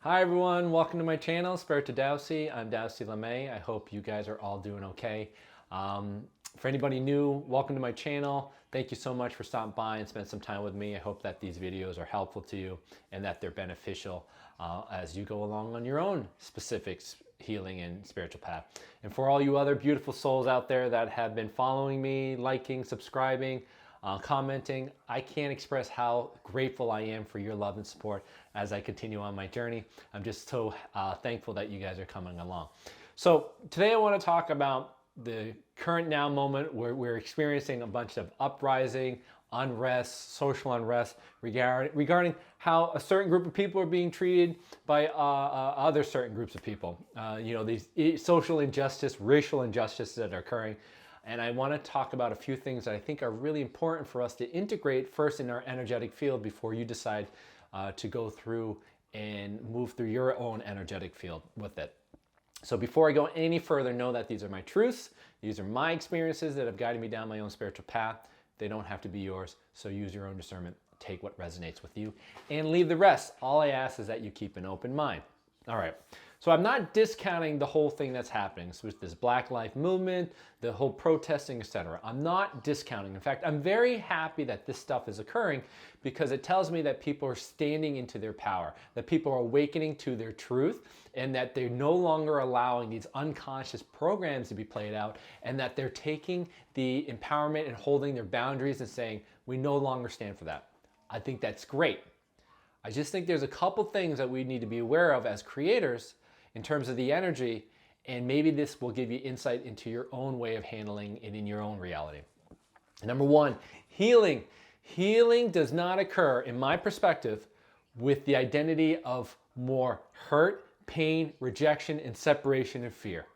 Hi everyone, welcome to my channel, Spirit to Dowsey. I'm Dowsey LeMay. I hope you guys are all doing okay. For anybody new, welcome to my channel. Thank you so much for stopping by and spending some time with me. I hope that these videos are helpful to you and that they're beneficial as you go along on your own specific healing and spiritual path. And for all you other beautiful souls out there that have been following me, liking, subscribing, commenting, I can't express how grateful I am for your love and support as I continue on my journey. I'm just so thankful that you guys are coming along. So today I want to talk about the current now moment where we're experiencing a bunch of uprising, unrest, social unrest regarding how a certain group of people are being treated by other certain groups of people. These social injustice, racial injustices that are occurring. And I want to talk about a few things that I think are really important for us to integrate first in our energetic field before you decide to go through and move through your own energetic field with it. So before I go any further, know that these are my truths. These are my experiences that have guided me down my own spiritual path. They don't have to be yours, so use your own discernment. Take what resonates with you and leave the rest. All I ask is that you keep an open mind. All right. So I'm not discounting the whole thing that's happening with this Black Lives Movement, the whole protesting, etc. I'm not discounting. In fact, I'm very happy that this stuff is occurring because it tells me that people are standing into their power, that people are awakening to their truth, and that they're no longer allowing these unconscious programs to be played out, and that they're taking the empowerment and holding their boundaries and saying, we no longer stand for that. I think that's great. I just think there's a couple things that we need to be aware of as creators in terms of the energy, and maybe this will give you insight into your own way of handling it in your own reality. Number one, healing. Healing does not occur, in my perspective, with the identity of more hurt, pain, rejection, and separation and fear.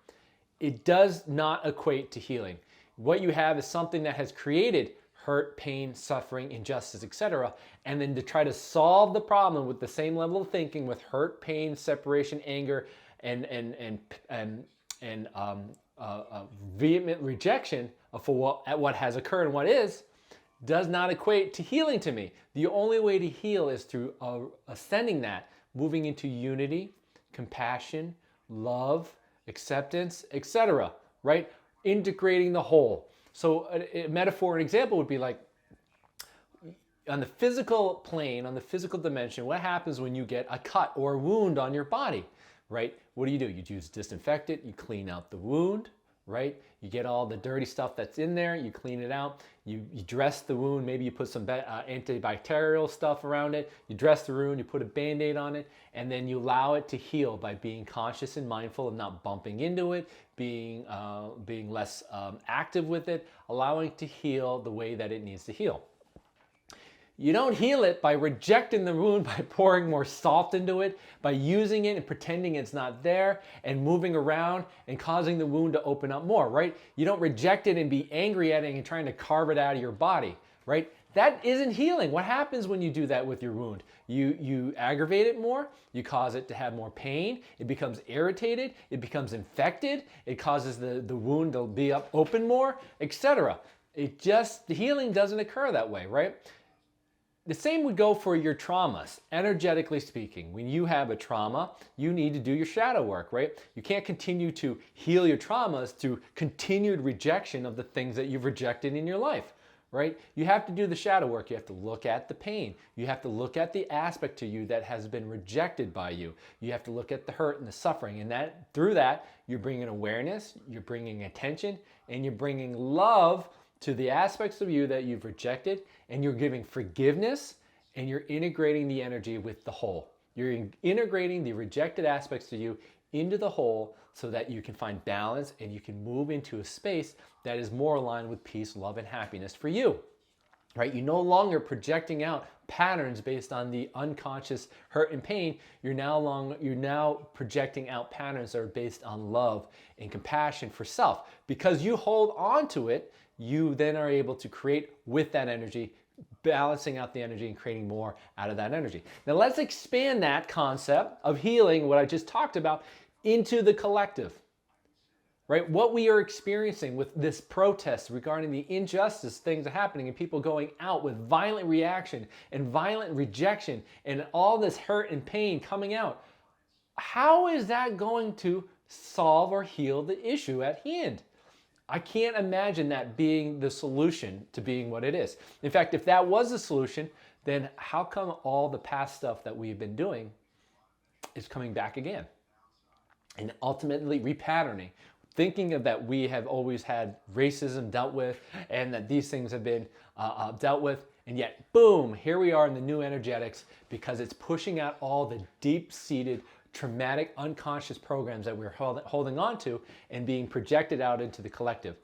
It does not equate to healing. What you have is something that has created hurt, pain, suffering, injustice, etc. And then to try to solve the problem with the same level of thinking with hurt, pain, separation, anger, and vehement rejection for what has occurred and what is, does not equate to healing to me. The only way to heal is through ascending that, moving into unity, compassion, love, acceptance, etc. Right? Integrating the whole. So a metaphor, an example would be like, on the physical plane, on the physical dimension, what happens when you get a cut or a wound on your body, right? What do? You use disinfectant, you clean out the wound, right? You get all the dirty stuff that's in there, you clean it out, you dress the wound, maybe you put some antibacterial stuff around it, you dress the wound, you put a Band-Aid on it, and then you allow it to heal by being conscious and mindful of not bumping into it, being less active with it, allowing it to heal the way that it needs to heal. You don't heal it by rejecting the wound, by pouring more salt into it, by using it and pretending it's not there and moving around and causing the wound to open up more, right? You don't reject it and be angry at it and trying to carve it out of your body, right? That isn't healing. What happens when you do that with your wound? You aggravate it more, you cause it to have more pain, it becomes irritated, it becomes infected, it causes the wound to be open more, etc. The healing doesn't occur that way, right? The same would go for your traumas, energetically speaking. When you have a trauma, you need to do your shadow work, right? You can't continue to heal your traumas through continued rejection of the things that you've rejected in your life, right? You have to do the shadow work. You have to look at the pain. You have to look at the aspect to you that has been rejected by you. You have to look at the hurt and the suffering, and through that, you're bringing awareness, you're bringing attention, and you're bringing love to the aspects of you that you've rejected, and you're giving forgiveness, and you're integrating the energy with the whole. You're integrating the rejected aspects of you into the whole so that you can find balance and you can move into a space that is more aligned with peace, love, and happiness for you. Right? You're no longer projecting out patterns based on the unconscious hurt and pain. You're now projecting out patterns that are based on love and compassion for self. Because you hold on to it, you then are able to create with that energy, balancing out the energy and creating more out of that energy. Now let's expand that concept of healing, what I just talked about, into the collective. Right? What we are experiencing with this protest regarding the injustice, things are happening, and people going out with violent reaction and violent rejection and all this hurt and pain coming out. how is that going to solve or heal the issue at hand? I can't imagine that being the solution to being what it is. In fact, if that was the solution, then how come all the past stuff that we've been doing is coming back again? And ultimately repatterning, thinking of that we have always had racism dealt with and that these things have been dealt with, and yet boom, here we are in the new energetics because it's pushing out all the deep-seated traumatic unconscious programs that we're holding on to and being projected out into the collective.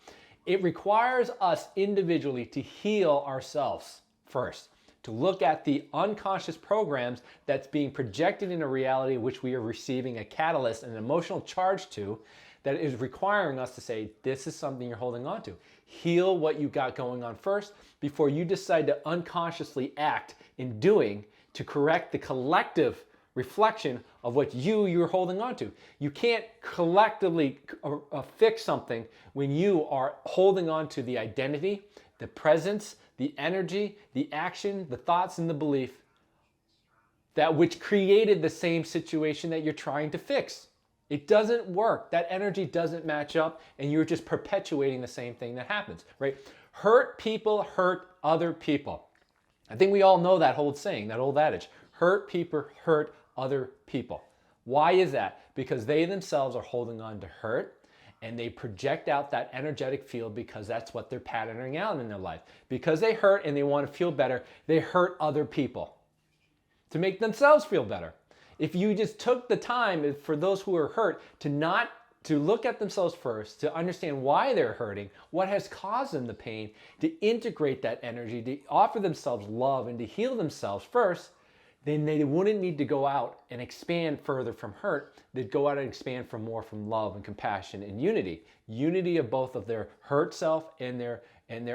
It requires us individually to heal ourselves first, to look at the unconscious programs that's being projected in a reality which we are receiving a catalyst, an emotional charge to, that is requiring us to say, this is something you're holding on to. Heal what you got going on first before you decide to unconsciously act in doing to correct the collective reflection of what you're holding on to. You can't collectively fix something when you are holding on to the identity, the presence, the energy, the action, the thoughts, and the belief that which created the same situation that you're trying to fix. It doesn't work. That energy doesn't match up, and you're just perpetuating the same thing that happens, right? Hurt people hurt other people. I think we all know that old saying, that old adage. Hurt people hurt other people. Why is that? Because they themselves are holding on to hurt, and they project out that energetic field because that's what they're patterning out in their life. Because they hurt and they want to feel better, they hurt other people to make themselves feel better. If you just took the time for those who are hurt to look at themselves first, to understand why they're hurting, what has caused them the pain, to integrate that energy, to offer themselves love and to heal themselves first, then they wouldn't need to go out and expand further from hurt. They'd go out and expand from love and compassion and unity. Unity of both of their hurt self and their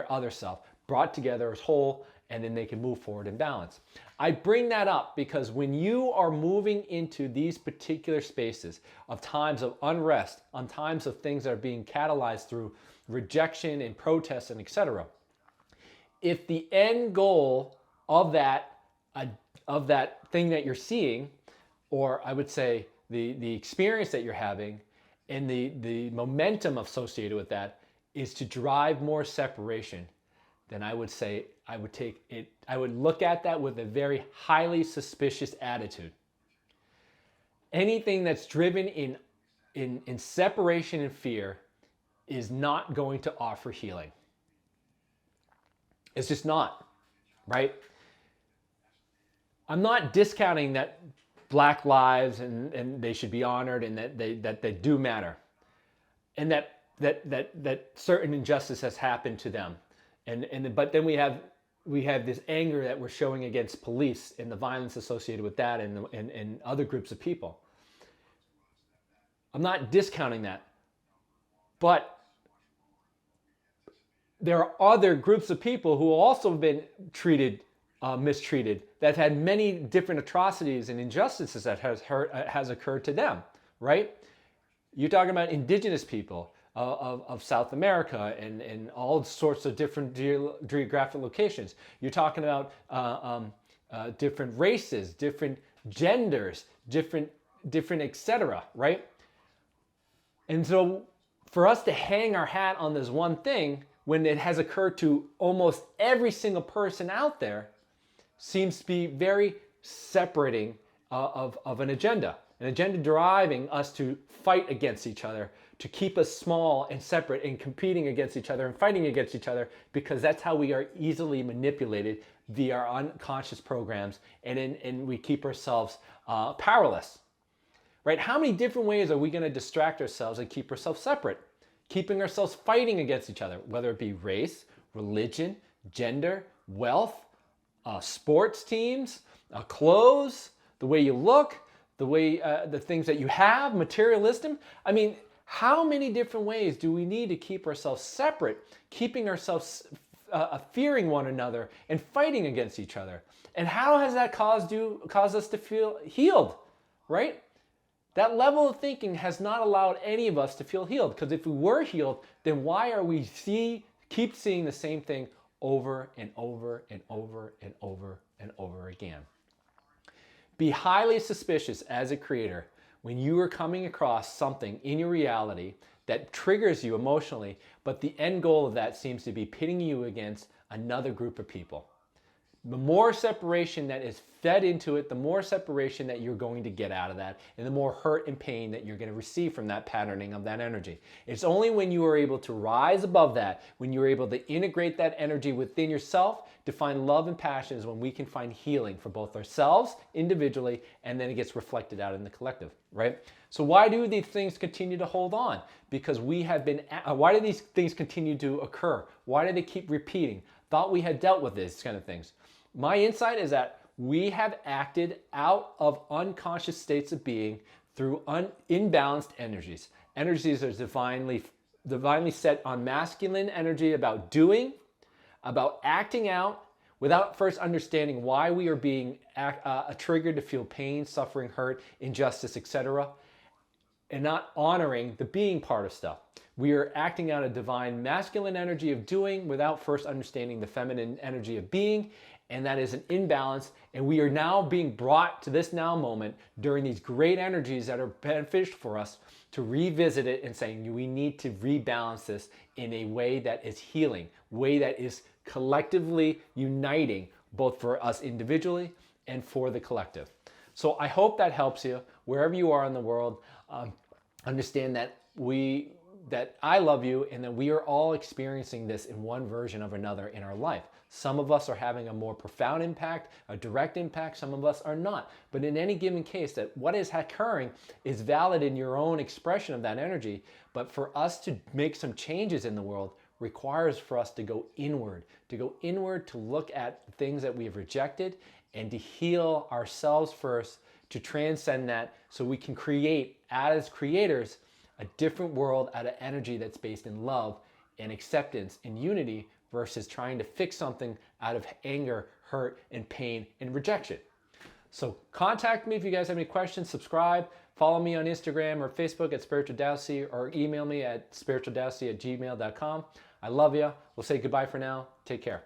other self, brought together as whole, and then they can move forward in balance. I bring that up because when you are moving into these particular spaces of times of unrest, on times of things that are being catalyzed through rejection and protest and etc., if the end goal of that thing that you're seeing, or I would say the experience that you're having and the momentum associated with that is to drive more separation, then I would say I would look at that with a very highly suspicious attitude. Anything that's driven in separation and fear is not going to offer healing. It's just not, right? I'm not discounting that Black lives and they should be honored and that they do matter, and that certain injustice has happened to them, but then we have this anger that we're showing against police and the violence associated with that and other groups of people. I'm not discounting that, but there are other groups of people who also have been mistreated, that had many different atrocities and injustices that has occurred to them, right? You're talking about indigenous people of South America and all sorts of different geographic locations. You're talking about different races, different genders, different etc., right? And so for us to hang our hat on this one thing when it has occurred to almost every single person out there seems to be very separating of an agenda driving us to fight against each other, to keep us small and separate and competing against each other and fighting against each other, because that's how we are easily manipulated via our unconscious programs, and we keep ourselves powerless, right? How many different ways are we going to distract ourselves and keep ourselves separate, keeping ourselves fighting against each other, whether it be race, religion, gender, wealth, sports teams, clothes, the way you look, the way the things that you have, materialism. I mean, how many different ways do we need to keep ourselves separate, keeping ourselves fearing one another and fighting against each other? And how has that caused us to feel healed, right? That level of thinking has not allowed any of us to feel healed, because if we were healed, then why are we keep seeing the same thing over and over and over and over and over again? Be highly suspicious as a creator when you are coming across something in your reality that triggers you emotionally, but the end goal of that seems to be pitting you against another group of people. The more separation that is fed into it, the more separation that you're going to get out of that, and the more hurt and pain that you're going to receive from that patterning of that energy. It's only when you are able to rise above that, when you're able to integrate that energy within yourself to find love and passion, is when we can find healing for both ourselves individually, and then it gets reflected out in the collective, right? So why do these things continue to hold on? Because we have been, why do these things continue to occur? Why do they keep repeating? Thought we had dealt with these kind of things. My insight is that we have acted out of unconscious states of being through imbalanced energies. Energies are divinely set on masculine energy about doing, about acting out, without first understanding why we are being triggered to feel pain, suffering, hurt, injustice, etc., and not honoring the being part of stuff. We are acting out a divine masculine energy of doing without first understanding the feminine energy of being, and that is an imbalance, and we are now being brought to this now moment during these great energies that are beneficial for us to revisit it and saying we need to rebalance this in a way that is healing, way that is collectively uniting, both for us individually and for the collective. So I hope that helps you wherever you are in the world. Understand that I love you, and that we are all experiencing this in one version of another in our life. Some of us are having a more profound impact, a direct impact. Some of us are not. But in any given case, that what is occurring is valid in your own expression of that energy. But for us to make some changes in the world requires for us to go inward, to look at things that we have rejected and to heal ourselves first, to transcend that so we can create, as creators, a different world out of energy that's based in love and acceptance and unity, versus trying to fix something out of anger, hurt, and pain and rejection. So contact me if you guys have any questions. Subscribe, follow me on Instagram or Facebook at Spiritual Dowsy, or email me at spiritualdowsy@gmail.com. I love you. We'll say goodbye for now. Take care.